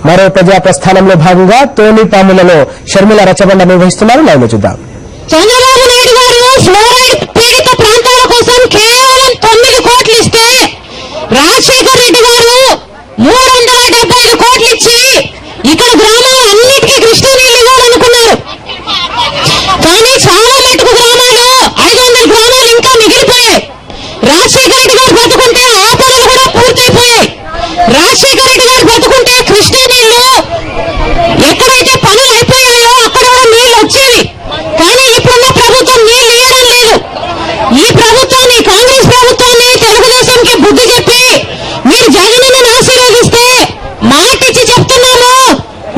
మరో ప్రజా ప్రస్థానంలో భాగంగా తోనిపాములలో షర్మిల రచ్చబండ నిర్వహిస్తున్నారు. లైవ్ లో చూద్దాం. చంద్రబాబు నాయుడు గారు ఫ్లోరైడ్ పీడిత ప్రాంతాల కోసం కేవలం 9 కోట్లు ఇస్తే రాజశేఖర్ రెడ్డి గారు 375 కోట్లు ఇచ్చి ఇక్కడ గ్రామాలన్నిటికీ కృష్ణా నీళ్లు ఇవ్వాలనుకున్నారు. కానీ చాలా మటుకు గ్రామాలు 500 గ్రామాలు ఇంకా మిగిలిపోయాయి. రాజశేఖర రెడ్డి గారు బతుకుంటే ఆ పనులు కూడా పూర్తయిపోయాయి. రాజశేఖర రెడ్డి గారు బతుకుంటే కృష్ణా నీళ్లు ఎక్కడైతే పనులు అయిపోయాయో అక్కడ కూడా నీళ్లు వచ్చేవి. కానీ ఇప్పుడున్న ప్రభుత్వం నీళ్లు ఇవ్వడం లేదు. ఈ ప్రభుత్వాన్ని, కాంగ్రెస్ ప్రభుత్వాన్ని, తెలుగుదేశంకి బుద్ధి చెప్పి మీరు జగనన్నను ఆశీర్వదిస్తే మాటిచ్చి చెప్తున్నాము,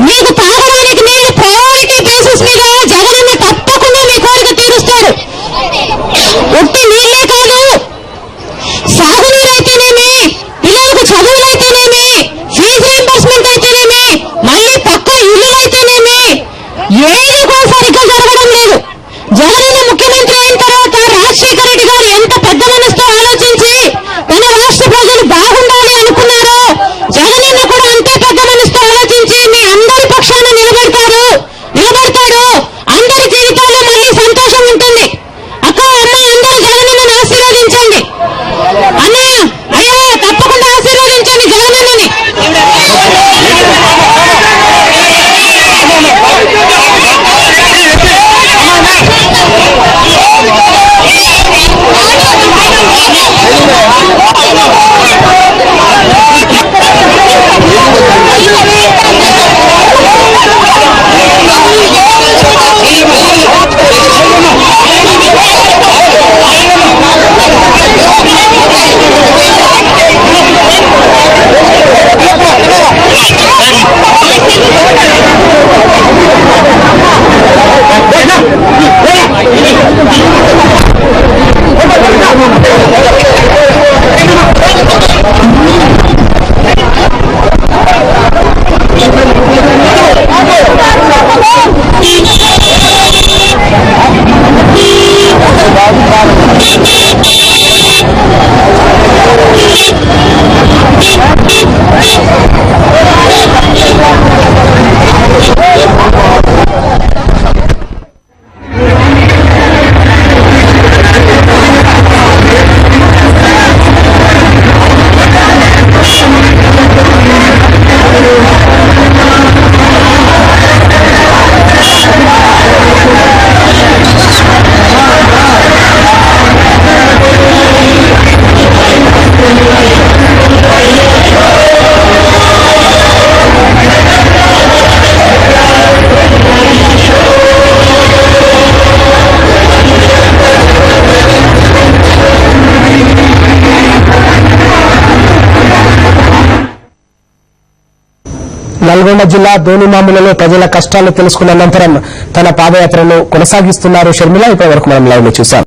మీకు తాగడానికి నీళ్లు ప్రయారిటీ బేసిస్ మీద జగనన్న తప్పకుండా మీ కోరిక తీరుస్తాడు. ఉట్టి నీళ్లే కాదు, సాగునీరైతేనేమి, పిల్లలకు చదువులైతేనేమి, ఫీజు రీంబర్స్మెంట్ అయితేనేమి, మళ్ళీ పక్క ఇల్లులైతేనేమి ఏది కూడా సరిగ్గా జరగడం లేదు. జగనన్న ముఖ్యమంత్రి అయిన తర్వాత రాజశేఖర రెడ్డి గారు ఎంత పెద్ద మనసుతో ఆలోచించి తన రాష్ట్ర ప్రజలు బాగుండాలి అనుకున్నారో, జగనన్న కూడా అంతే పెద్ద మనసుతో ఆలోచించి మీ అందరి పక్షాన నిలబడతాడు. అందరి జీవితాల్లో మళ్ళీ సంతోషం ఉంటుంది. అక్క, అమ్మ, అందరూ జగనన్నను ఆశీర్వదించండి. అన్నయ్య, అయ్యా, తప్పకుండా ఆశీర్వదించండి జగనన్నని. నల్గొండ జిల్లా దోనిమాములలో ప్రజల కష్టాలు తెలుసుకున్న అనంతరం తన పాదయాత్రను కొనసాగిస్తున్నారు షర్మిల. ఇప్పటి వరకు మనం లైవ్ లో చూసాం.